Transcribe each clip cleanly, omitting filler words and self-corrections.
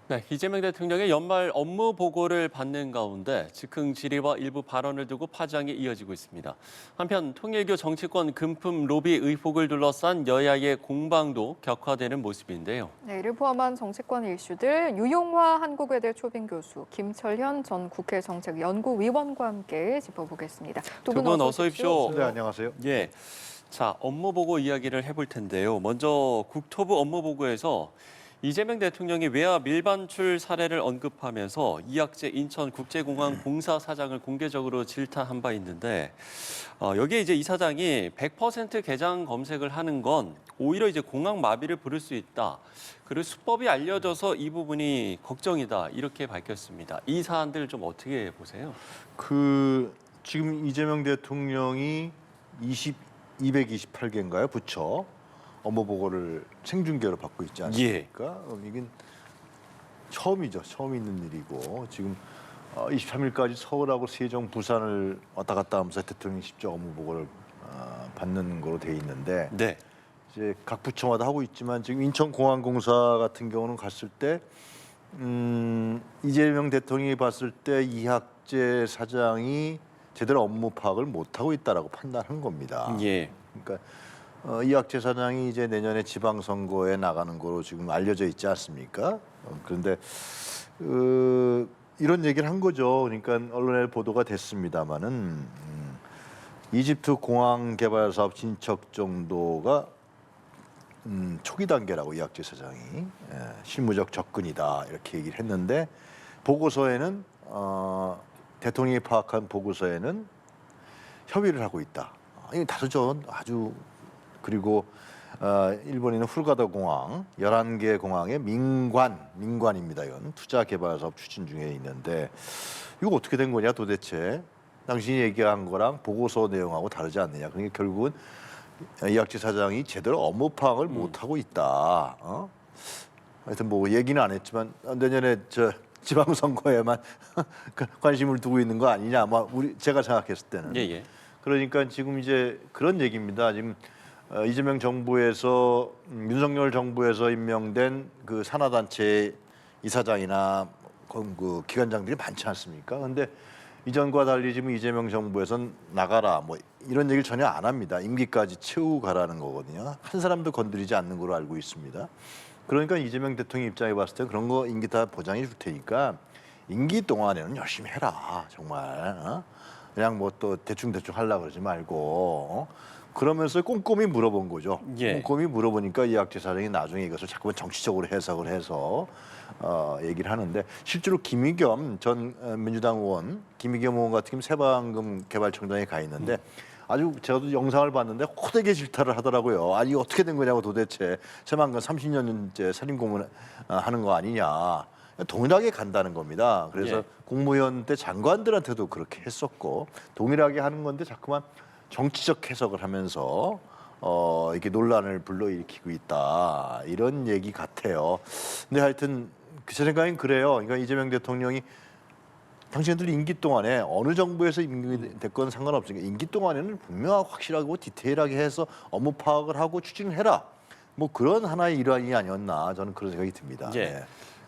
네, 이재명 대통령의 연말 업무 보고를 받는 가운데 즉흥 질의와 일부 발언을 두고 파장이 이어지고 있습니다. 한편 통일교 정치권 금품 로비 의혹을 둘러싼 여야의 공방도 격화되는 모습인데요. 네, 이를 포함한 정치권 이슈들 유용화 한국외대 초빙 교수 김철현 전 국회 정책연구위원과 함께 짚어보겠습니다. 두 분 어서 오십시오. 네, 안녕하세요. 예. 자, 업무 보고 이야기를 해볼 텐데요. 먼저 국토부 업무 보고에서 이재명 대통령이 외화 밀반출 사례를 언급하면서 이학재 인천국제공항 공사 사장을 공개적으로 질타한 바 있는데 여기에 이제 이 사장이 100% 개장 검색을 하는 건 오히려 이제 공항 마비를 부를 수 있다. 그리고 수법이 알려져서 이 부분이 걱정이다. 이렇게 밝혔습니다. 이 사안들 좀 어떻게 보세요? 지금 이재명 대통령이 228개인가요? 부처 업무 보고를 생중계로 받고 있지 않습니까? 이건 처음이죠. 처음 있는 일이고 지금 23일까지 서울하고 세종, 부산을 왔다 갔다 하면서 대통령이 직접 업무 보고를 받는 거로 돼 있는데 네. 이제 각 부처마다 하고 있지만 지금 인천공항공사 같은 경우는 갔을 때 이재명 대통령이 봤을 때 이학재 사장이 제대로 업무 파악을 못 하고 있다라고 판단한 겁니다. 예. 그러니까 이학재 사장이 이제 내년에 지방선거에 나가는 거로 지금 알려져 있지 않습니까? 그런데 이런 얘기를 한 거죠. 그러니까 언론에 보도가 됐습니다마는 이집트 공항 개발 사업 진척 정도가 초기 단계라고 이학재 사장이 실무적 접근이다 이렇게 얘기를 했는데 보고서에는 대통령이 파악한 보고서에는 협의를 하고 있다. 이게 다르죠. 아주 그리고 일본에는 훌가다 공항 11개 공항의 민관입니다. 이건 투자 개발 사업 추진 중에 있는데 이거 어떻게 된 거냐 도대체 당신이 얘기한 거랑 보고서 내용하고 다르지 않느냐. 그러니까 결국은 이학재 사장이 제대로 업무 파악을 못 하고 있다. 하여튼 뭐 얘기는 안 했지만 내년에 지방선거에만 관심을 두고 있는 거 아니냐. 아마 제가 생각했을 때는. 예. 그러니까 지금 이제 그런 얘기입니다. 지금 이재명 정부에서 윤석열 정부에서 임명된 그 산하단체 이사장이나 그 기관장들이 많지 않습니까? 그런데 이전과 달리 지금 이재명 정부에서는 나가라 뭐 이런 얘기를 전혀 안 합니다. 임기까지 채우고 가라는 거거든요. 한 사람도 건드리지 않는 걸로 알고 있습니다. 그러니까 이재명 대통령 입장에 봤을 때 그런 거 임기 다 보장해 줄 테니까 임기 동안에는 열심히 해라 정말. 그냥 뭐 또 대충 하려고 그러지 말고 그러면서 꼼꼼히 물어본 거죠. 예. 꼼꼼히 물어보니까 이학재 사장이 나중에 이것을 자꾸만 정치적으로 해석을 해서 얘기를 하는데 실제로 김의겸 전 민주당 의원, 김의겸 의원 같은 경우 새방금 개발청장에 가 있는데 아주 제가 영상을 봤는데 호되게 질타를 하더라고요. 아니 어떻게 된 거냐고 도대체 새방금 30년째 살인고문 하는 거 아니냐. 동일하게 간다는 겁니다. 그래서 예. 국무위원 때 장관들한테도 그렇게 했었고 동일하게 하는 건데 자꾸만 정치적 해석을 하면서 이렇게 논란을 불러일으키고 있다 이런 얘기 같아요. 근데 하여튼 제 생각엔 그래요. 그러니까 이재명 대통령이 당신들 임기 동안에 어느 정부에서 임기됐건 상관없으니까 임기 동안에는 분명하고 확실하고 디테일하게 해서 업무 파악을 하고 추진을 해라. 뭐 그런 하나의 일환이 아니었나 저는 그런 생각이 듭니다. 예. 네.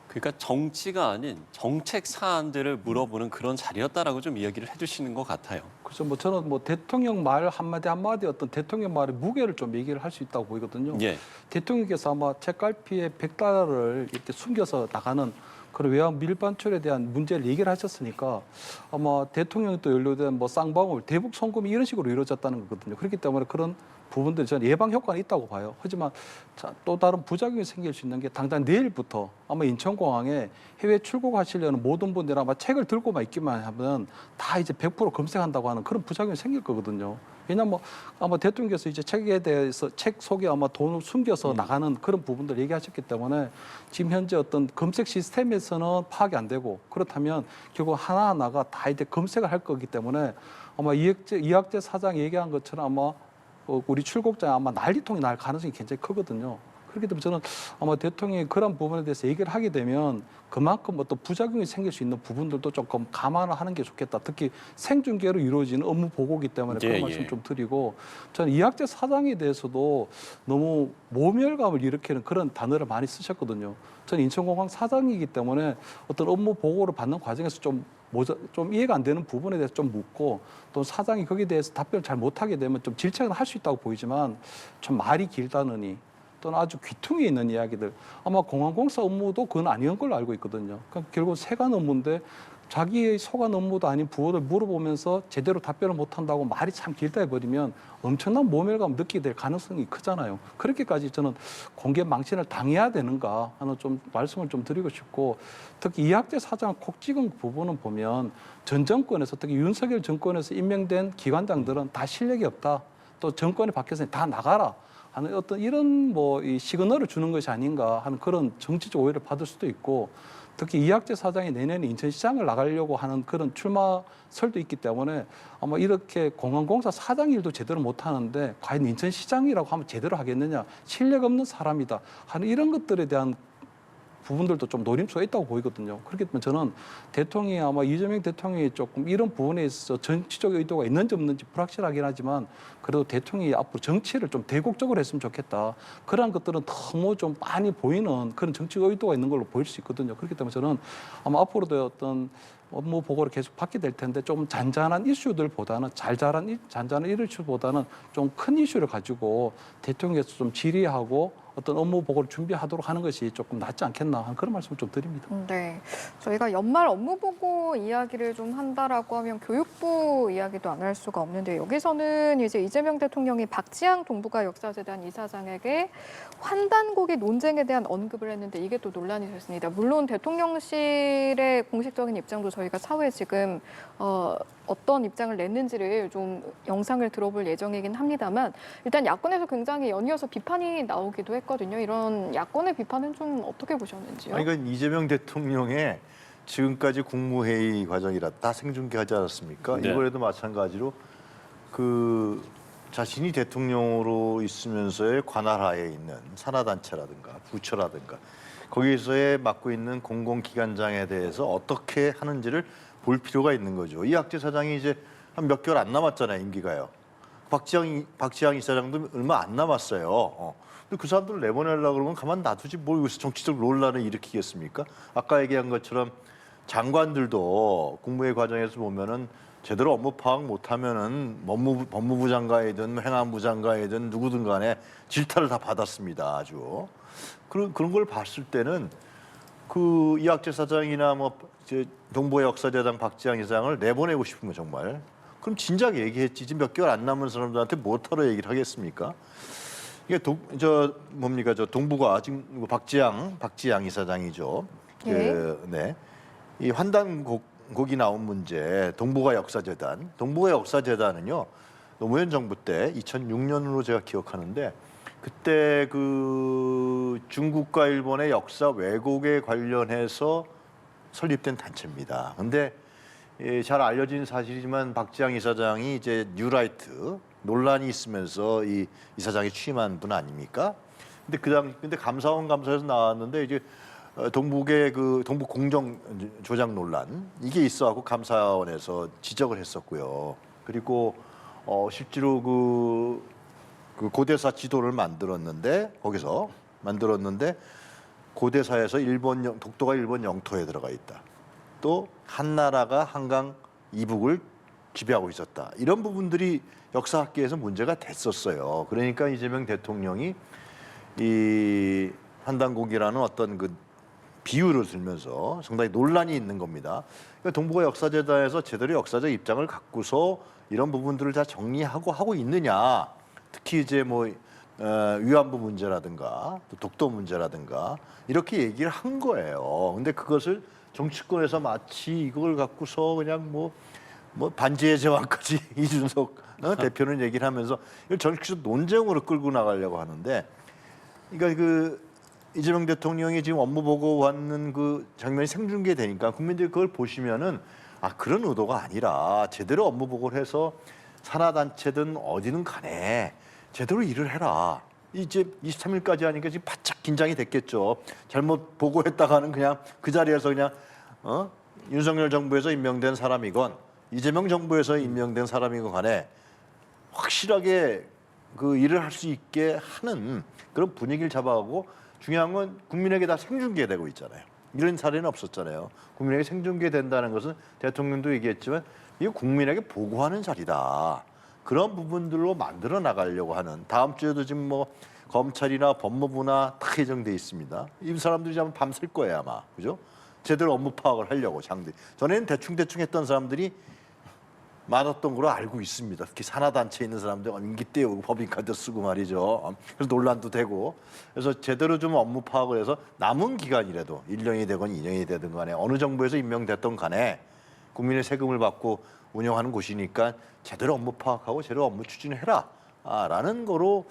그러니까 정치가 아닌 정책 사안들을 물어보는 그런 자리였다라고 좀 이야기를 해주시는 것 같아요. 그래서 뭐 저는 뭐 대통령 말 한마디 한마디 어떤 대통령 말의 무게를 좀 얘기를 할 수 있다고 보이거든요. 예. 대통령께서 아마 책갈피에 100달러를 이렇게 숨겨서 나가는 그런 외환 밀반출에 대한 문제를 얘기를 하셨으니까 아마 대통령이 또 연루된 뭐 쌍방울, 대북 송금이 이런 식으로 이루어졌다는 거거든요. 그렇기 때문에 그런 부분들이 저는 예방 효과는 있다고 봐요. 하지만 또 다른 부작용이 생길 수 있는 게 당장 내일부터 아마 인천공항에 해외 출국하시려는 모든 분들이 아마 책을 들고만 있기만 하면 다 이제 100% 검색한다고 하는 그런 부작용이 생길 거거든요. 왜냐하면 아마 대통령께서 이제 책에 대해서 책 속에 아마 돈을 숨겨서 나가는 그런 부분들 얘기하셨기 때문에 지금 현재 어떤 검색 시스템에서는 파악이 안 되고 그렇다면 결국 하나하나가 다 이제 검색을 할 거기 때문에 아마 이학재 사장이 얘기한 것처럼 아마 우리 출국자에 아마 난리통이 날 가능성이 굉장히 크거든요. 그렇기 때문에 저는 아마 대통령이 그런 부분에 대해서 얘기를 하게 되면 그만큼 어떤 부작용이 생길 수 있는 부분들도 조금 감안을 하는 게 좋겠다. 특히 생중계로 이루어지는 업무 보고이기 때문에 그런 예, 말씀 예. 좀 드리고 저는 이학재 사장에 대해서도 너무 모멸감을 일으키는 그런 단어를 많이 쓰셨거든요. 저는 인천공항 사장이기 때문에 어떤 업무 보고를 받는 과정에서 좀 이해가 안 되는 부분에 대해서 좀 묻고 또 사장이 거기에 대해서 답변을 잘 못하게 되면 좀 질책은 할 수 있다고 보이지만 좀 말이 길다느니 또는 아주 귀퉁이에 있는 이야기들 아마 공항공사 업무도 그건 아니었던 걸로 알고 있거든요. 그러니까 결국 세관 업무인데 자기의 소관 업무도 아닌 부호를 물어보면서 제대로 답변을 못한다고 말이 참 길다 해버리면 엄청난 모멸감 느끼게 될 가능성이 크잖아요. 그렇게까지 저는 공개 망신을 당해야 되는가 하는 좀 말씀을 좀 드리고 싶고 특히 이학재 사장 콕 찍은 부분은 보면 전 정권에서 특히 윤석열 정권에서 임명된 기관장들은 다 실력이 없다. 또 정권이 바뀌어서 다 나가라. 하는 어떤 이런 뭐 이 시그널을 주는 것이 아닌가 하는 그런 정치적 오해를 받을 수도 있고 특히 이학재 사장이 내년에 인천시장을 나가려고 하는 그런 출마설도 있기 때문에 아마 이렇게 공항공사 사장 일도 제대로 못하는데 과연 인천시장이라고 하면 제대로 하겠느냐 실력 없는 사람이다 하는 이런 것들에 대한 부분들도 좀 노림수가 있다고 보이거든요. 그렇기 때문에 저는 대통령이 아마 이재명 대통령이 조금 이런 부분에 있어서 정치적 의도가 있는지 없는지 불확실하긴 하지만 그래도 대통령이 앞으로 정치를 좀 대국적으로 했으면 좋겠다. 그러한 것들은 너무 좀 많이 보이는 그런 정치적 의도가 있는 걸로 보일 수 있거든요. 그렇기 때문에 저는 아마 앞으로도 어떤 업무 보고를 계속 받게 될 텐데 좀 잔잔한 이슈들보다는 잔잔한 이슈보다는 좀 큰 이슈를 가지고 대통령께서 좀 질의하고 어떤 업무 보고를 준비하도록 하는 것이 조금 낫지 않겠나 하는 그런 말씀을 좀 드립니다. 네, 저희가 연말 업무 보고 이야기를 좀 한다라고 하면 교육부 이야기도 안 할 수가 없는데 여기서는 이제 이재명 대통령이 박지양 동북아 역사재단 이사장에게 환단고기 논쟁에 대한 언급을 했는데 이게 또 논란이 됐습니다. 물론 대통령실의 공식적인 입장도 저희가 차후에 지금 어떤 입장을 냈는지를 좀 영상을 들어볼 예정이긴 합니다만 일단 야권에서 굉장히 연이어서 비판이 나오기도 했거든요. 이런 야권의 비판은 좀 어떻게 보셨는지요? 아니, 그러니까 이재명 대통령의 지금까지 국무회의 과정이라 다 생중계하지 않았습니까? 네. 이번에도 마찬가지로 그 자신이 대통령으로 있으면서의 관할하에 있는 산하단체라든가 부처라든가 거기에서의 맡고 있는 공공기관장에 대해서 어떻게 하는지를 볼 필요가 있는 거죠. 이학재 사장이 이제 한 몇 개월 안 남았잖아요, 임기가요. 박지양 이사장도 얼마 안 남았어요. 근데 그 사람들을 내보내려고 그러면 가만 놔두지 뭘 여기서 정치적 논란을 일으키겠습니까? 아까 얘기한 것처럼 장관들도 국무회의 과정에서 보면은 제대로 업무 파악 못하면은 법무부 장관이든 행안부 장관이든 누구든 간에 질타를 다 받았습니다. 아주 그런 걸 봤을 때는 그 이학재 사장이나 뭐 동북아 역사재단 박지양 이사장을 내보내고 싶은 거 정말. 그럼 진작 얘기했지. 지금 몇 개월 안 남은 사람들한테 뭐하러 얘기를 하겠습니까? 이게 동북아 지금 박지양 이사장이죠. 예. 네. 이 환단곡이 나온 문제, 동북아 역사재단은요. 노무현 정부 때 2006년으로 제가 기억하는데 그때 그 중국과 일본의 역사 왜곡에 관련해서 설립된 단체입니다. 근데 잘 알려진 사실이지만 박지양 이사장이 이제 뉴라이트 논란이 있으면서 이 이사장이 취임한 분 아닙니까? 근데 감사원 감사에서 나왔는데 이제 동북의 그 동북 공정 조작 논란 이게 있어갖고 감사원에서 지적을 했었고요. 그리고 실제로 그 고대사 지도를 거기서 만들었는데 고대사에서 독도가 일본 영토에 들어가 있다. 또 한나라가 한강 이북을 지배하고 있었다. 이런 부분들이 역사학계에서 문제가 됐었어요. 그러니까 이재명 대통령이 이 환단곡이라는 어떤 그 비유를 들면서 상당히 논란이 있는 겁니다. 그러니까 동북아 역사재단에서 제대로 역사적 입장을 갖고서 이런 부분들을 다 정리하고 하고 있느냐. 특히 이제 뭐 위안부 문제라든가 또 독도 문제라든가 이렇게 얘기를 한 거예요. 근데 그것을 정치권에서 마치 이걸 갖고서 그냥 뭐 반지의 제왕까지 이준석 대표는 얘기를 하면서 이걸 정치적 논쟁으로 끌고 나가려고 하는데, 그러니까 그 이재명 대통령이 지금 업무 보고 왔는 그 장면이 생중계되니까 국민들이 그걸 보시면은 그런 의도가 아니라 제대로 업무 보고를 해서 산하단체든 어디든 간에 제대로 일을 해라. 이제 23일까지 하니까 지금 바짝 긴장이 됐겠죠. 잘못 보고했다가는 그냥 그 자리에서 그냥 윤석열 정부에서 임명된 사람이건 이재명 정부에서 임명된 사람이건 간에 확실하게 그 일을 할 수 있게 하는 그런 분위기를 잡아가고 중요한 건 국민에게 다 생중계되고 있잖아요. 이런 사례는 없었잖아요. 국민에게 생중계된다는 것은 대통령도 얘기했지만 이거 국민에게 보고하는 자리다. 그런 부분들로 만들어 나가려고 하는 다음 주에도 지금 뭐 검찰이나 법무부나 다 예정돼 있습니다. 이 사람들이 아마 밤샐 거예요 아마. 그죠? 제대로 업무 파악을 하려고 장들. 전에는 대충 했던 사람들이 많았던 걸로 알고 있습니다. 특히 산하단체에 있는 사람들 임기 떼우고 법인카드 쓰고 말이죠. 그래서 논란도 되고. 그래서 제대로 좀 업무 파악을 해서 남은 기간이라도 1년이 되건 2년이 되든 간에 어느 정부에서 임명됐던 간에 국민의 세금을 받고 운영하는 곳이니까 제대로 업무 파악하고 제대로 업무 추진을 해라. 라는 거로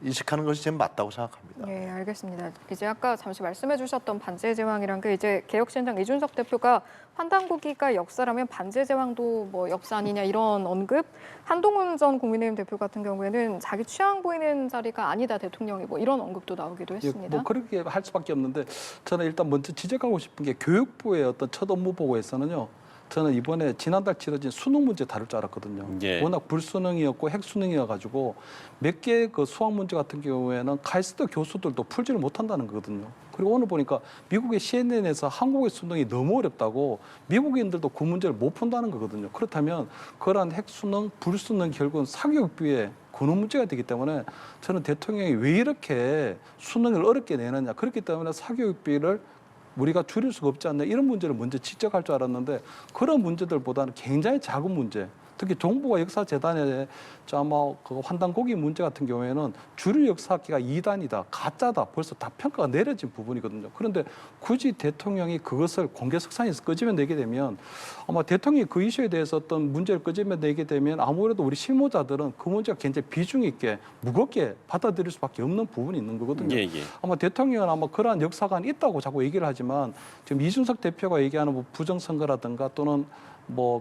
인식하는 것이 제일 맞다고 생각합니다. 네, 알겠습니다. 이제 아까 잠시 말씀해 주셨던 반지의 제왕이란 게 이제 개혁신당 이준석 대표가 환단고기가 역사라면 반지의 제왕도 뭐 역사 아니냐 이런 언급. 한동훈 전 국민의힘 대표 같은 경우에는 자기 취향 보이는 자리가 아니다 대통령이 뭐 이런 언급도 나오기도 했습니다. 뭐 그렇게 할 수밖에 없는데 저는 일단 먼저 지적하고 싶은 게 교육부의 어떤 첫 업무 보고에서는요. 저는 이번에 지난달 치러진 수능 문제 다룰 줄 알았거든요. 예. 워낙 불수능이었고 핵수능이어가지고 몇 개 그 수학 문제 같은 경우에는 카이스트 교수들도 풀지를 못한다는 거거든요. 그리고 오늘 보니까 미국의 CNN에서 한국의 수능이 너무 어렵다고 미국인들도 그 문제를 못 푼다는 거거든요. 그렇다면 그러한 핵수능, 불수능 결국은 사교육부의 근원 문제가 되기 때문에 저는 대통령이 왜 이렇게 수능을 어렵게 내느냐. 그렇기 때문에 사교육비를 우리가 줄일 수가 없지 않나 이런 문제를 먼저 지적할 줄 알았는데 그런 문제들보다는 굉장히 작은 문제. 특히 정부가 역사재단에 아마 그 환단고기 문제 같은 경우에는 주류 역사학기가 2단이다, 가짜다 벌써 다 평가가 내려진 부분이거든요. 그런데 굳이 대통령이 그것을 공개석상에서 끄집어내게 되면 아마 대통령이 그 이슈에 대해서 어떤 문제를 끄집어내게 되면 아무래도 우리 실무자들은 그 문제가 굉장히 비중 있게 무겁게 받아들일 수밖에 없는 부분이 있는 거거든요. 예, 예. 아마 대통령은 아마 그러한 역사관이 있다고 자꾸 얘기를 하지만 지금 이준석 대표가 얘기하는 뭐 부정선거라든가 또는 뭐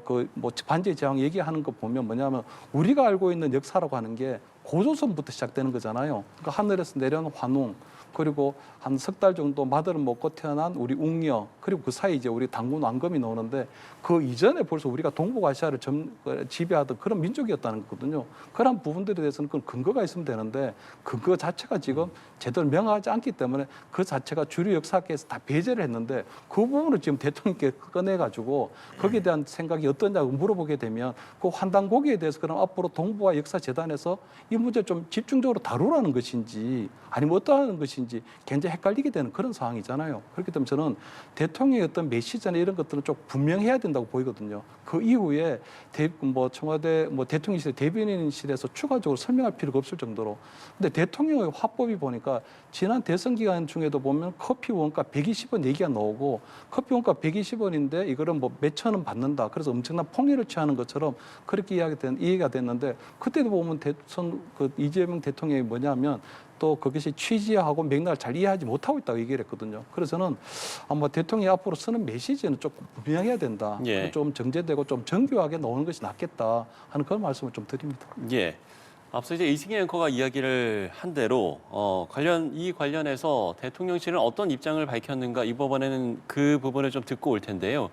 반지의 제왕 얘기하는 거 보면 뭐냐면 우리가 알고 있는 역사라고 하는 게 고조선부터 시작되는 거잖아요. 그러니까 하늘에서 내려온 환웅 그리고 한 석 달 정도 마들을 먹고 태어난 우리 웅녀 그리고 그 사이 이제 우리 당군 왕검이 나오는데 그 이전에 벌써 우리가 동북아시아를 지배하던 그런 민족이었다는 거거든요. 그런 부분들에 대해서는 그 근거가 있으면 되는데 근거 자체가 지금 제대로 명확하지 않기 때문에 그 자체가 주류 역사학계에서 다 배제를 했는데 그 부분을 지금 대통령께 꺼내가지고 거기에 대한 생각이 어떠냐고 물어보게 되면 그 환단고기에 대해서 그럼 앞으로 동북아 역사재단에서 이 문제를 좀 집중적으로 다루라는 것인지 아니면 어떠한 것인지 굉장히 헷갈리게 되는 그런 상황이잖아요. 그렇기 때문에 저는 대통령의 어떤 메시지나 이런 것들은 좀 분명해야 된다고 보이거든요. 그 이후에 청와대 대통령실의 대변인실에서 추가적으로 설명할 필요가 없을 정도로. 근데 대통령의 화법이 보니까 지난 대선 기간 중에도 보면 커피 원가 120원 얘기가 나오고 커피 원가 120원인데 이거를 뭐 몇천 원 받는다. 그래서 엄청난 폭리를 취하는 것처럼 그렇게 이해가 됐는데 그때도 보면 이재명 대통령이 뭐냐면 또 그것이 취지하고 맥락을 잘 이해하지 못하고 있다고 얘기를 했거든요. 그래서 저는 아마 대통령이 앞으로 쓰는 메시지는 조금 분명해야 된다. 예. 좀 정제되고 좀 정교하게 나오는 것이 낫겠다 하는 그런 말씀을 좀 드립니다. 예. 앞서 이제 이승희 앵커가 이야기를 한 대로 이 관련해서 대통령실은 어떤 입장을 밝혔는가 이번에는 그 부분을 좀 듣고 올 텐데요.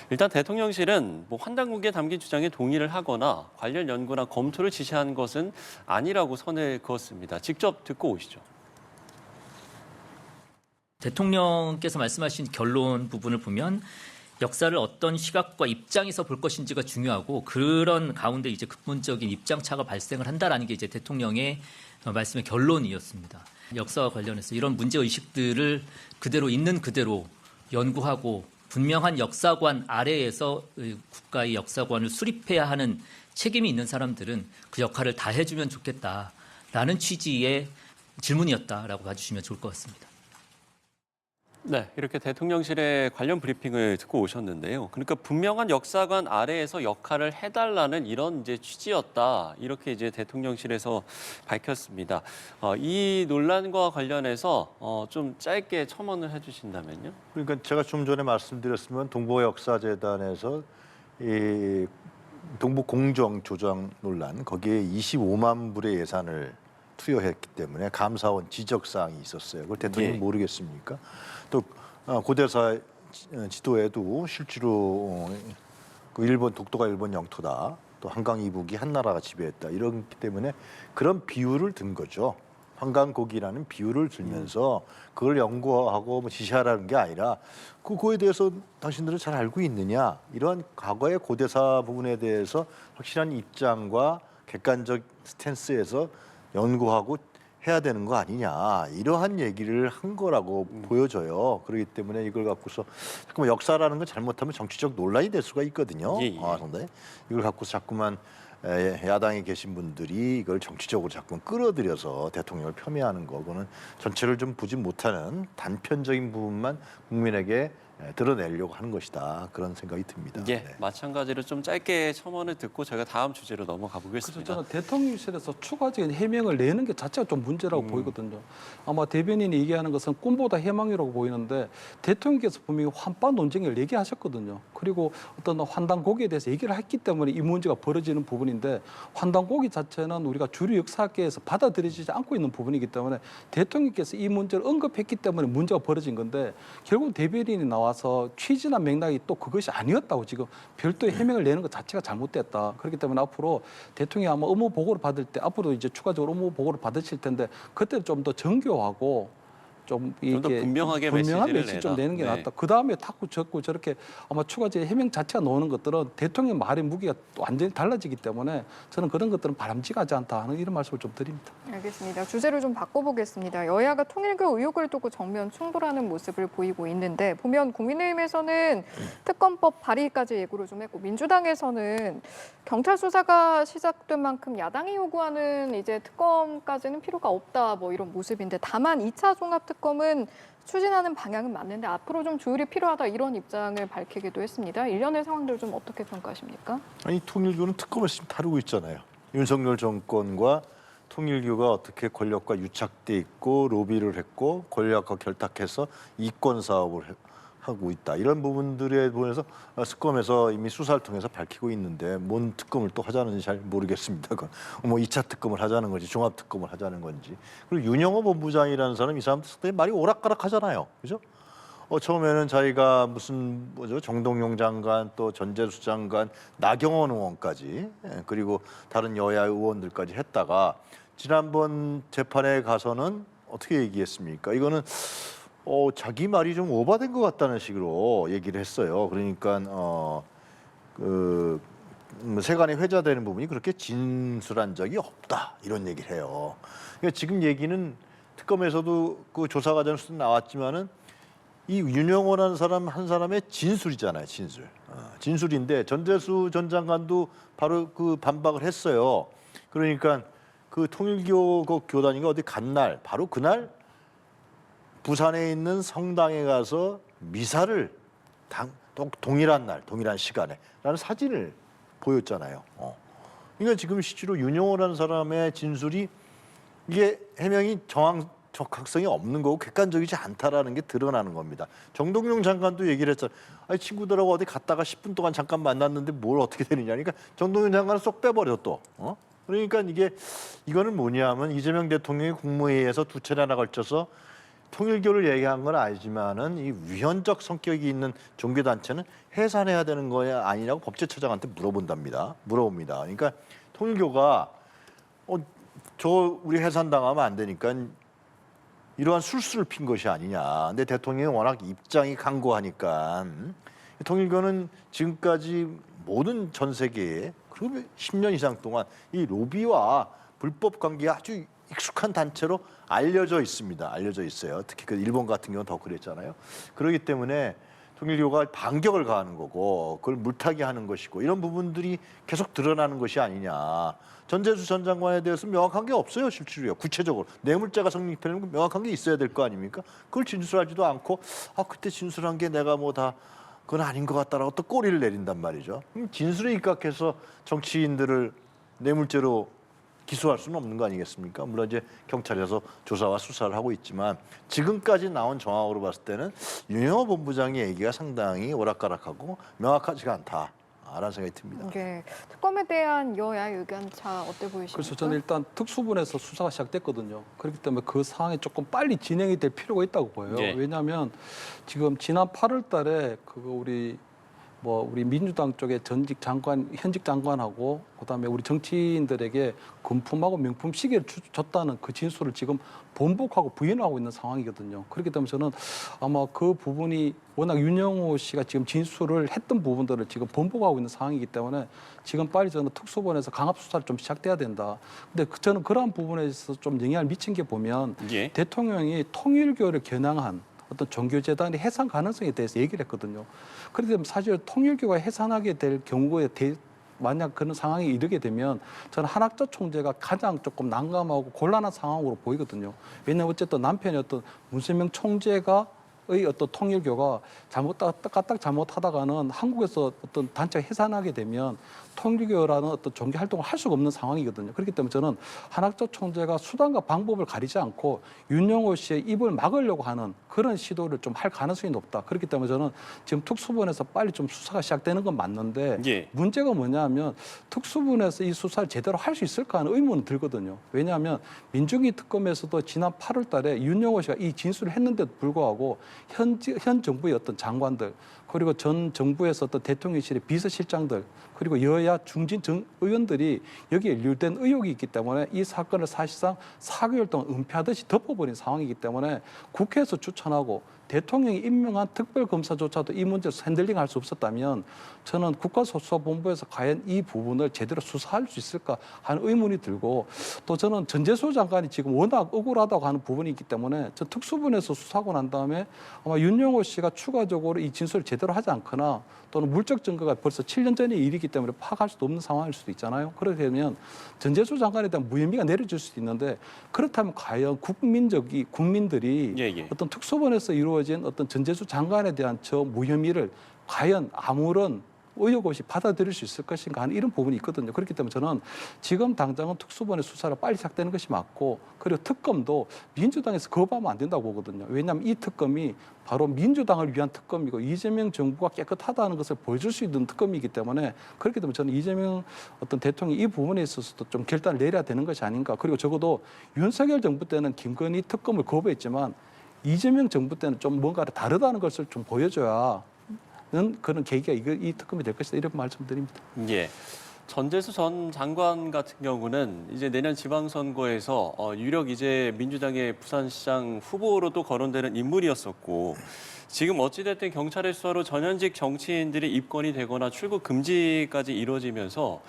일단 대통령실은 뭐 환단국에 담긴 주장에 동의를 하거나 관련 연구나 검토를 지시한 것은 아니라고 선을 그었습니다. 직접 듣고 오시죠. 대통령께서 말씀하신 결론 부분을 보면 역사를 어떤 시각과 입장에서 볼 것인지가 중요하고 그런 가운데 이제 근본적인 입장차가 발생을 한다라는 게 이제 대통령의 말씀의 결론이었습니다. 역사와 관련해서 이런 문제 의식들을 그대로 있는 그대로 연구하고 분명한 역사관 아래에서 국가의 역사관을 수립해야 하는 책임이 있는 사람들은 그 역할을 다 해주면 좋겠다라는 취지의 질문이었다라고 봐주시면 좋을 것 같습니다. 네, 이렇게 대통령실의 관련 브리핑을 듣고 오셨는데요. 그러니까 분명한 역사관 아래에서 역할을 해달라는 이런 이제 취지였다. 이렇게 이제 대통령실에서 밝혔습니다. 이 논란과 관련해서 좀 짧게 첨언을 해주신다면요. 그러니까 제가 좀 전에 말씀드렸으면 동북아역사재단에서 이 동북 공정 조정 논란 거기에 25만 불의 예산을 투여했기 때문에 감사원 지적 사항이 있었어요. 그걸 대통령이 예. 모르겠습니까? 또 고대사 지도에도 실제로 그 일본 독도가 일본 영토다. 또 한강 이북이 한 나라가 지배했다. 이렇기 때문에 그런 비유를 든 거죠. 한강고기라는 비유를 들면서 그걸 연구하고 뭐 지시하라는 게 아니라 그거에 대해서 당신들은 잘 알고 있느냐, 이러한 과거의 고대사 부분에 대해서 확실한 입장과 객관적 스탠스에서 연구하고 해야 되는 거 아니냐, 이러한 얘기를 한 거라고 보여져요. 그렇기 때문에 이걸 갖고서 자꾸만 역사라는 건 잘못하면 정치적 논란이 될 수가 있거든요. 예, 예. 근데 이걸 갖고서 자꾸만 야당에 계신 분들이 이걸 정치적으로 자꾸 끌어들여서 대통령을 폄훼하는 거고는 전체를 좀 보지 못하는 단편적인 부분만 국민에게 드러내려고 하는 것이다. 그런 생각이 듭니다. 예, 네. 마찬가지로 좀 짧게 첨언을 듣고 저희가 다음 주제로 넘어가 그래서 보겠습니다. 저는 대통령실에서 추가적인 해명을 내는 게 자체가 좀 문제라고 보이거든요. 아마 대변인이 얘기하는 것은 꿈보다 희망이라고 보이는데 대통령께서 분명히 환빠 논쟁을 얘기하셨거든요. 그리고 어떤 환단고기에 대해서 얘기를 했기 때문에 이 문제가 벌어지는 부분인데 환단고기 자체는 우리가 주류 역사학계에서 받아들여지지 않고 있는 부분이기 때문에 대통령께서 이 문제를 언급했기 때문에 문제가 벌어진 건데 결국 대변인이 나와서 취지나 맥락이 또 그것이 아니었다고 지금 별도의 해명을 내는 것 자체가 잘못됐다. 그렇기 때문에 앞으로 대통령이 아마 업무 보고를 받을 때 앞으로 이제 추가적으로 업무 보고를 받으실 텐데 그때 좀 더 정교하고 좀 더 분명하게 분명한 메시지를 메시지 좀 내라. 내는 게 네. 낫다. 그 다음에 자꾸 저렇게 아마 추가적인 해명 자체가 나오는 것들은 대통령 말의 무게가 또 완전히 달라지기 때문에 저는 그런 것들은 바람직하지 않다 하는 이런 말씀을 좀 드립니다. 알겠습니다. 주제를 좀 바꿔보겠습니다. 여야가 통일교 의혹을 두고 정면 충돌하는 모습을 보이고 있는데 보면 국민의힘에서는 특검법 발의까지 예고를 좀 했고 민주당에서는 경찰 수사가 시작된 만큼 야당이 요구하는 이제 특검까지는 필요가 없다 뭐 이런 모습인데 다만 2차 종합특검은 추진하는 방향은 맞는데 앞으로 좀 조율이 필요하다 이런 입장을 밝히기도 했습니다. 일련의 상황들 좀 어떻게 평가하십니까? 아니 통일교는 특검을 지금 다루고 있잖아요. 윤석열 정권과 통일교가 어떻게 권력과 유착돼 있고 로비를 했고 권력과 결탁해서 이권 사업을 하고 있다. 이런 부분들에 보면서 특검에서 이미 수사를 통해서 밝히고 있는데 뭔 특검을 또 하자는지 잘 모르겠습니다. 뭐 2차 특검을 하자는 건지 종합 특검을 하자는 건지. 그리고 윤영호 본부장이라는 사람 이 사람 상당히 말이 오락가락하잖아요. 그죠? 처음에는 자기가 무슨 뭐죠 정동용 장관 또 전재수 장관 나경원 의원까지 그리고 다른 여야 의원들까지 했다가 지난번 재판에 가서는 어떻게 얘기했습니까? 이거는 자기 말이 좀 오버된 것 같다는 식으로 얘기를 했어요. 그러니까 세간에 회자되는 부분이 그렇게 진술한 적이 없다 이런 얘기를 해요. 그러니까 지금 얘기는 특검에서도 그 조사 과정에서 나왔지만은 이 윤영호라는 사람 한 사람의 진술이잖아요, 진술. 진술인데 전재수 전 장관도 바로 그 반박을 했어요. 그러니까 그 통일교 그 교단이가 어디 간 날, 바로 그날 부산에 있는 성당에 가서 미사를 동일한 날, 동일한 시간에라는 사진을 보였잖아요. 그러니까 지금 실제로 윤영호라는 사람의 진술이 이게 해명이 적합성이 없는 거고 객관적이지 않다라는 게 드러나는 겁니다. 정동용 장관도 얘기를 했잖아요. 아니, 친구들하고 어디 갔다가 10분 동안 잠깐 만났는데 뭘 어떻게 되느냐. 그러니까 정동용 장관은 쏙 빼버려 또. 그러니까 이거는 뭐냐면 이재명 대통령이 국무회의에서 두 차례나 걸쳐서 통일교를 얘기한 건 아니지만은 이 위헌적 성격이 있는 종교단체는 해산해야 되는 거야 아니냐고 법제처장한테 물어봅니다. 그러니까 통일교가 우리 해산당하면 안 되니까 이러한 술수를 핀 것이 아니냐. 근데 대통령이 워낙 입장이 강고하니까 통일교는 지금까지 모든 전 세계에 그리고 10년 이상 동안 이 로비와 불법 관계에 아주 익숙한 단체로 알려져 있습니다. 알려져 있어요. 특히 그 일본 같은 경우는 더 그랬잖아요. 그렇기 때문에 통일교가 반격을 가하는 거고 그걸 물타기 하는 것이고 이런 부분들이 계속 드러나는 것이 아니냐. 전재수 전 장관에 대해서 명확한 게 없어요. 실제로요. 구체적으로. 뇌물죄가 성립되려면 명확한 게 있어야 될 거 아닙니까? 그걸 진술하지도 않고 그때 진술한 게 내가 뭐 다 그건 아닌 것 같다라고 또 꼬리를 내린단 말이죠. 진술에 입각해서 정치인들을 뇌물죄로 기소할 수는 없는 거 아니겠습니까? 물론 이제 경찰에서 조사와 수사를 하고 있지만 지금까지 나온 정황으로 봤을 때는 윤영호 본부장의 얘기가 상당히 오락가락하고 명확하지가 않다. 않을까라는 생각이 듭니다. 네. 특검에 대한 여야의 의견차 어때 보이십니까? 그래서 저는 일단 특수본에서 수사가 시작됐거든요. 그렇기 때문에 그 사항이 조금 빨리 진행이 될 필요가 있다고 보여요. 예. 왜냐하면 지금 지난 8월달에 우리 민주당 쪽에 현직 장관하고 그다음에 우리 정치인들에게 금품하고 명품 시계를 줬다는 그 진술을 지금 번복하고 부인하고 있는 상황이거든요. 그렇기 때문에 저는 아마 그 부분이 워낙 윤영호 씨가 지금 진술을 했던 부분들을 지금 번복하고 있는 상황이기 때문에 지금 빨리 저는 특수본에서 강압 수사를 좀 시작돼야 된다. 근데 저는 그러한 부분에 있어서 좀 영향을 미친 게 보면 예. 대통령이 통일교를 겨냥한 어떤 종교재단의 해산 가능성에 대해서 얘기를 했거든요. 그렇기 때문에 사실 통일교가 해산하게 될 경우에 만약 그런 상황에 이르게 되면 저는 한학조 총재가 가장 조금 난감하고 곤란한 상황으로 보이거든요. 왜냐하면 어쨌든 남편이 어떤 문세명 총재가 의 어떤 통일교가 까딱 잘못하다가는 한국에서 어떤 단체가 해산하게 되면 통일교라는 어떤 종교 활동을 할 수가 없는 상황이거든요. 그렇기 때문에 저는 한학조 총재가 수단과 방법을 가리지 않고 윤영호 씨의 입을 막으려고 하는 그런 시도를 좀 할 가능성이 높다. 그렇기 때문에 저는 지금 특수본에서 빨리 좀 수사가 시작되는 건 맞는데 예. 문제가 뭐냐면 특수본에서 이 수사를 제대로 할 수 있을까 하는 의문은 들거든요. 왜냐하면 민중기 특검에서도 지난 8월 달에 윤영호 씨가 이 진술을 했는데도 불구하고 현 정부의 어떤 장관들 그리고 전 정부에서 어떤 대통령실의 비서실장들 그리고 여야 중진 의원들이 여기에 연루된 의혹이 있기 때문에 이 사건을 사실상 4개월 동안 은폐하듯이 덮어버린 상황이기 때문에 국회에서 추천하고 대통령이 임명한 특별검사조차도 이 문제를 핸들링할 수 없었다면 저는 국가수사본부에서 과연 이 부분을 제대로 수사할 수 있을까 하는 의문이 들고 또 저는 전재수 장관이 지금 워낙 억울하다고 하는 부분이 있기 때문에 저 특수본에서 수사하고 난 다음에 아마 윤영호 씨가 추가적으로 이 진술을 제대로 하지 않거나 또는 물적 증거가 벌써 7년 전의 일이기 때문에 파악할 수도 없는 상황일 수도 있잖아요. 그렇게 되면 전재수 장관에 대한 무혐의가 내려질 수도 있는데 그렇다면 과연 국민들이 예. 어떤 특수본에서 이루어진 어떤 전재수 장관에 대한 저 무혐의를 과연 아무런 의혹 없이 받아들일 수 있을 것인가 하는 이런 부분이 있거든요. 그렇기 때문에 저는 지금 당장은 특수본의 수사가 빨리 시작되는 것이 맞고 그리고 특검도 민주당에서 거부하면 안 된다고 보거든요. 왜냐하면 이 특검이 바로 민주당을 위한 특검이고 이재명 정부가 깨끗하다는 것을 보여줄 수 있는 특검이기 때문에 그렇기 때문에 저는 이재명 어떤 대통령이 이 부분에 있어서도 좀 결단을 내려야 되는 것이 아닌가. 그리고 적어도 윤석열 정부 때는 김건희 특검을 거부했지만 이재명 정부 때는 좀 뭔가를 다르다는 것을 좀 보여줘야 그런 계기가 이 특검이 될 것이다 이런 말씀드립니다. 예. 전재수 전 장관 같은 경우는 이제 내년 지방선거에서 유력 이제 민주당의 부산시장 후보로도 거론되는 인물이었었고 지금 어찌됐든 경찰의 수사로 전현직 정치인들이 입건이 되거나 출국 금지까지 이루어지면서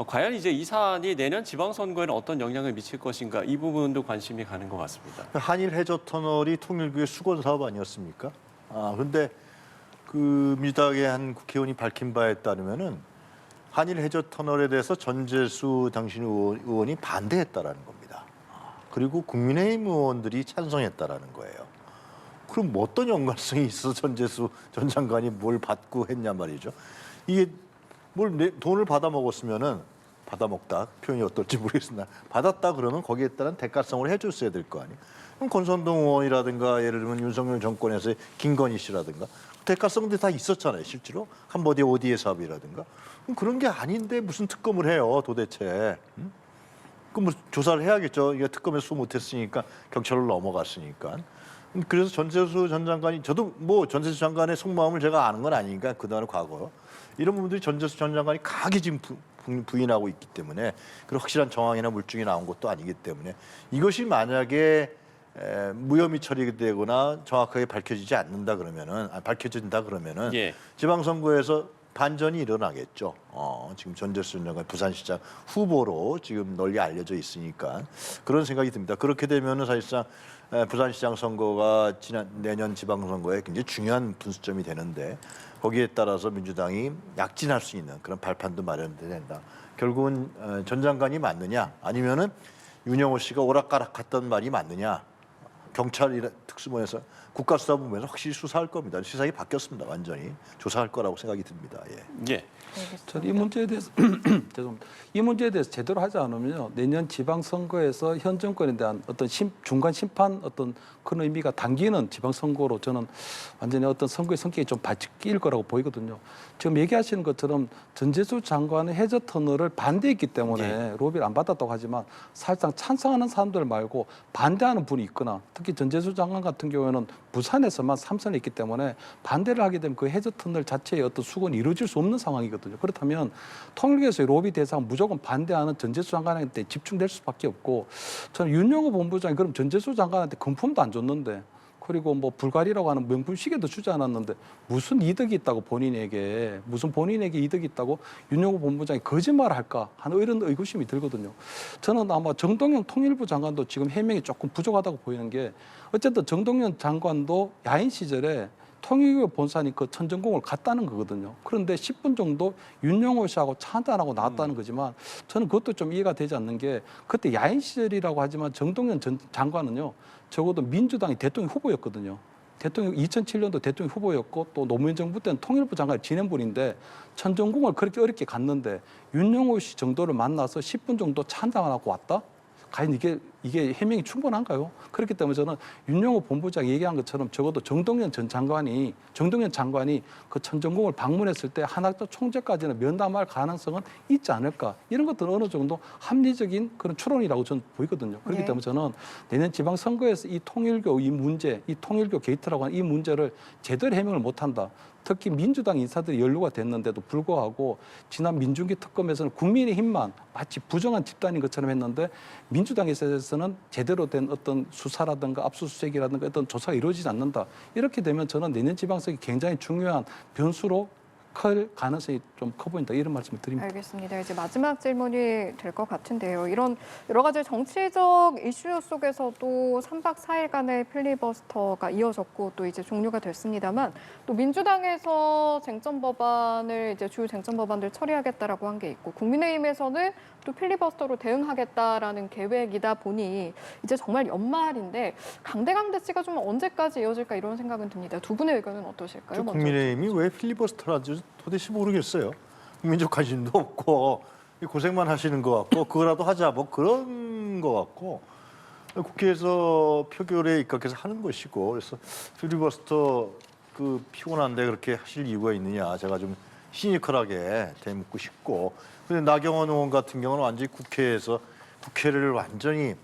과연 이제 이 사안이 내년 지방선거에는 어떤 영향을 미칠 것인가 이 부분도 관심이 가는 것 같습니다. 한일 해저 터널이 통일교의 수건 사업 아니었습니까? 그런데 그 민주당의 한 국회의원이 밝힌 바에 따르면은 한일 해저 터널에 대해서 전재수 당신 의원이 반대했다라는 겁니다. 그리고 국민의힘 의원들이 찬성했다라는 거예요. 그럼 뭐 어떤 연관성이 있어서 전재수 전 장관이 뭘 받고 했냐 말이죠. 이게 돈을 받아 먹었으면은 받아 먹다 표현이 어떨지 모르겠으나 받았다 그러면 거기에 따른 대가성을 해줬어야 될 거 아니에요. 그럼 권선동 의원이라든가 예를 들면 윤석열 정권에서의 김건희 씨라든가 대가성도 다 있었잖아요. 실제로 캄보디아 ODA 사업이라든가 그런 게 아닌데 무슨 특검을 해요 도대체. 그럼 뭐 조사를 해야겠죠. 이게 특검에 수 못했으니까 경찰로 넘어갔으니까. 그래서 전재수 전 장관이 저도 뭐 전재수 장관의 속마음을 제가 아는 건 아니니까 그동안 과거 이런 부분들이 전재수 전 장관이 강하게 지금 부인하고 있기 때문에 그리고 확실한 정황이나 물증이 나온 것도 아니기 때문에 이것이 만약에 무혐의 처리되거나 정확하게 밝혀지지 않는다 그러면은 밝혀진다 그러면은 예. 지방선거에서 반전이 일어나겠죠. 지금 전재수 전 장관 부산시장 후보로 지금 널리 알려져 있으니까 그런 생각이 듭니다. 그렇게 되면은 사실상 부산시장 선거가 내년 지방선거에 굉장히 중요한 분수점이 되는데 거기에 따라서 민주당이 약진할 수 있는 그런 발판도 마련된다. 결국은 전 장관이 맞느냐 아니면은 윤영호 씨가 오락가락했던 말이 맞느냐 경찰이나 특수본에서 국가수사본부에서 확실히 수사할 겁니다. 시상이 바뀌었습니다. 완전히 조사할 거라고 생각이 듭니다. 예. 예. 저는 이 문제에 대해서 죄송합니다. 이 문제에 대해서 제대로 하지 않으면요 내년 지방선거에서 현 정권에 대한 어떤 중간 심판 어떤 그런 의미가 당기는 지방선거로 저는 완전히 어떤 선거의 성격이 좀 바뀔 거라고 보이거든요. 지금 얘기하시는 것처럼 전재수 장관의 해저 터널을 반대했기 때문에 로비를 안 받았다고 하지만 사실상 찬성하는 사람들 말고 반대하는 분이 있거나 특히 전재수 장관 같은 경우에는 부산에서만 3선을 했기 때문에 반대를 하게 되면 그 해저 터널 자체의 어떤 수건이 이루어질 수 없는 상황이거든요. 그렇다면 통일교에서의 로비 대상 무조건 반대하는 전재수 장관한테 집중될 수밖에 없고 저는 윤영호 본부장이 그럼 전재수 장관한테 금품도 안 줬는데 그리고 뭐 불가리라고 하는 명품 시계도 주지 않았는데 무슨 이득이 있다고 본인에게 이득이 있다고 윤영호 본부장이 거짓말을 할까 하는 이런 의구심이 들거든요. 저는 아마 정동영 통일부 장관도 지금 해명이 조금 부족하다고 보이는 게 어쨌든 정동영 장관도 야인 시절에 통일교 본사니 그 천정공을 갔다는 거거든요. 그런데 10분 정도 윤영호 씨하고 차 한잔하고 나왔다는 거지만 저는 그것도 좀 이해가 되지 않는 게 그때 야인 시절이라고 하지만 정동영 전 장관은요. 적어도 민주당이 대통령 후보였거든요. 2007년도 대통령 후보였고 또 노무현 정부 때는 통일부 장관을 지낸 분인데 천정궁을 그렇게 어렵게 갔는데 윤영호 씨 정도를 만나서 10분 정도 차 한잔하고 왔다? 과연 이게 해명이 충분한가요? 그렇기 때문에 저는 윤영호 본부장이 얘기한 것처럼 적어도 정동영 장관이 그 천정궁을 방문했을 때 한학조 총재까지는 면담할 가능성은 있지 않을까? 이런 것들은 어느 정도 합리적인 그런 추론이라고 저는 보이거든요. 그렇기 때문에 저는 내년 지방선거에서 이 통일교 이 문제, 이 통일교 게이트라고 하는 이 문제를 제대로 해명을 못한다. 특히 민주당 인사들이 연루가 됐는데도 불구하고 지난 민중기 특검에서는 국민의힘만 마치 부정한 집단인 것처럼 했는데 민주당에서는 제대로 된 어떤 수사라든가 압수수색이라든가 어떤 조사가 이루어지지 않는다. 이렇게 되면 저는 내년 지방선거가 굉장히 중요한 변수로 클 가능성이 좀 커 보인다. 이런 말씀을 드립니다. 알겠습니다. 이제 마지막 질문이 될 것 같은데요. 이런 여러 가지 정치적 이슈 속에서도 3박 4일간의 필리버스터가 이어졌고 또 이제 종료가 됐습니다만 또 민주당에서 쟁점 법안을 이제 주요 쟁점 법안들 처리하겠다라고 한 게 있고 국민의힘에서는 또 필리버스터로 대응하겠다라는 계획이다 보니 이제 정말 연말인데 강대강대치가 좀 언제까지 이어질까 이런 생각은 듭니다. 두 분의 의견은 어떠실까요? 먼저. 국민의힘이 왜 필리버스터를 하는지 도대체 모르겠어요. 국민적 관심도 없고 고생만 하시는 것 같고 그거라도 하자 뭐 그런 것 같고 국회에서 표결에 입각해서 하는 것이고 그래서 필리버스터 그 피곤한데 그렇게 하실 이유가 있느냐 제가 좀 시니컬하게 되묻고 싶고 근데 나경원 의원 같은 경우는 완전히 국회에서 국회를 완전히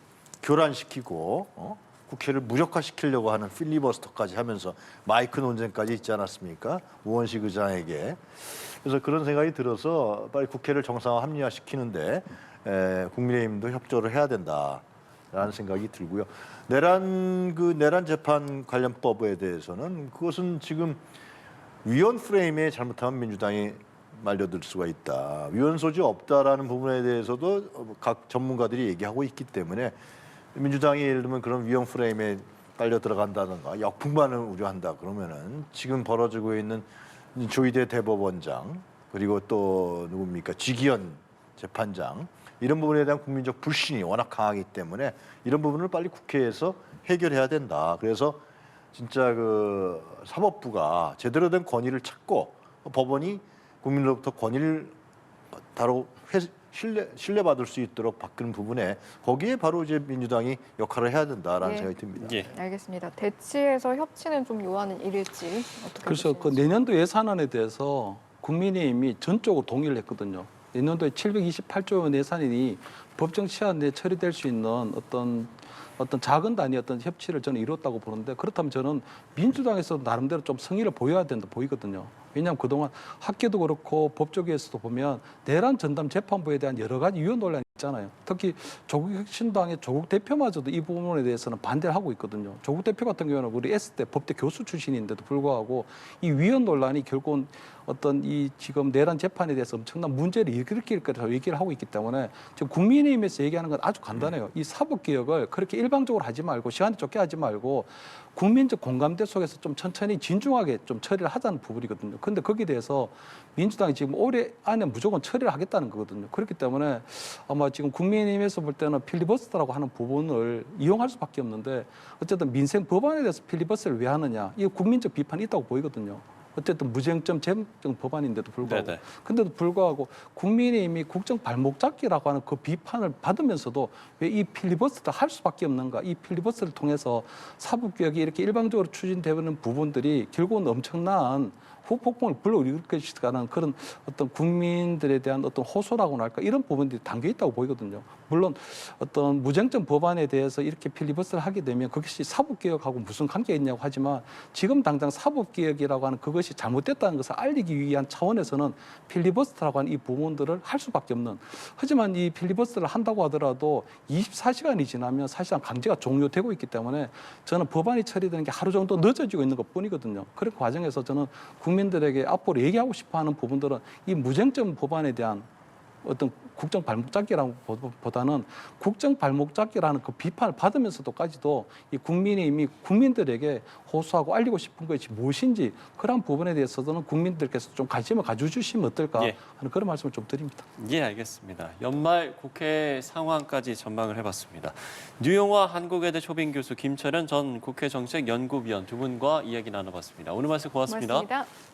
교란시키고 국회를 무력화시키려고 하는 필리버스터까지 하면서 마이크 논쟁까지 있지 않았습니까? 우원식 의장에게. 그래서 그런 생각이 들어서 빨리 국회를 정상화 합리화시키는데 국민의힘도 협조를 해야 된다라는 생각이 들고요. 내란 재판 관련법에 대해서는 그것은 지금 위헌 프레임에 잘못하면 민주당이 말려들 수가 있다. 위헌 소지 없다라는 부분에 대해서도 각 전문가들이 얘기하고 있기 때문에 민주당이 예를 들면 그런 위헌 프레임에 빨려 들어간다든가 역풍만을 우려한다 그러면은 지금 벌어지고 있는 조희대 대법원장 그리고 또 누굽니까 지기현 재판장 이런 부분에 대한 국민적 불신이 워낙 강하기 때문에 이런 부분을 빨리 국회에서 해결해야 된다. 그래서 진짜 그 사법부가 제대로 된 권위를 찾고 법원이 국민으로부터 권위를 바로 신뢰받을 수 있도록 바꾸는 부분에 거기에 바로 이제 민주당이 역할을 해야 된다라는 생각이 듭니다. 예. 알겠습니다. 대치에서 협치는 좀 요하는 일일지 어떻게 그래서 그 보시는지. 내년도 예산안에 대해서 국민의힘이 전적으로 동의를 했거든요. 내년도에 728조 원 예산이 법정 시한 내에 처리될 수 있는 어떤 작은 단위의 어떤 협치를 저는 이뤘다고 보는데 그렇다면 저는 민주당에서도 나름대로 좀 성의를 보여야 된다 보이거든요. 왜냐하면 그동안 학계도 그렇고 법조계에서도 보면 내란 전담 재판부에 대한 여러 가지 위헌 논란이 있잖아요. 특히 조국 혁신당의 조국 대표마저도 이 부분에 대해서는 반대를 하고 있거든요. 조국 대표 같은 경우는 우리 S대 법대 교수 출신인데도 불구하고 이 위헌 논란이 결국은 어떤 이 지금 내란 재판에 대해서 엄청난 문제를 일으킬 거라고 얘기를 하고 있기 때문에 지금 국민의힘에서 얘기하는 건 아주 간단해요. 이 사법개혁을 그렇게 일방적으로 하지 말고 시간에 쫓게 하지 말고 국민적 공감대 속에서 좀 천천히 진중하게 좀 처리를 하자는 부분이거든요. 그런데 거기에 대해서 민주당이 지금 올해 안에 무조건 처리를 하겠다는 거거든요. 그렇기 때문에 아마 지금 국민의힘에서 볼 때는 필리버스터라고 하는 부분을 이용할 수밖에 없는데 어쨌든 민생 법안에 대해서 필리버스터를 왜 하느냐 이 국민적 비판이 있다고 보이거든요. 어쨌든 무쟁점 재정 법안인데도 불구하고 네네. 근데도 불구하고 국민의힘이 국정 발목 잡기라고 하는 그 비판을 받으면서도 왜 이 필리버스터를 할 수밖에 없는가 이 필리버스터를 통해서 사법개혁이 이렇게 일방적으로 추진되는 부분들이 결국은 엄청난 후폭풍을 불러일으키는 그런 어떤 국민들에 대한 어떤 호소라고나 할까 이런 부분들이 담겨 있다고 보이거든요. 물론 어떤 무쟁점 법안에 대해서 이렇게 필리버스터를 하게 되면 그것이 사법개혁하고 무슨 관계가 있냐고 하지만 지금 당장 사법개혁이라고 하는 그것이 잘못됐다는 것을 알리기 위한 차원에서는 필리버스터라고 하는 이 부분들을 할 수밖에 없는 하지만 이 필리버스터를 한다고 하더라도 24시간이 지나면 사실상 강제가 종료되고 있기 때문에 저는 법안이 처리되는 게 하루 정도 늦어지고 있는 것 뿐이거든요. 그런 과정에서 저는 국민들에게 앞으로 얘기하고 싶어하는 부분들은 이 무쟁점 법안에 대한 어떤 국정 발목 잡기라기보다는 국정 발목 잡기라는 그 비판을 받으면서도까지도 이 국민의힘이 국민들에게 호소하고 알리고 싶은 것이 무엇인지 그런 부분에 대해서는 국민들께서 좀 관심을 가져주시면 어떨까 예. 하는 그런 말씀을 좀 드립니다. 예, 알겠습니다. 연말 국회 상황까지 전망을 해봤습니다. 뉴영화 한국외대 초빙 교수 김철현 전 국회 정책연구위원 두 분과 이야기 나눠봤습니다. 오늘 말씀 고맙습니다. 고맙습니다.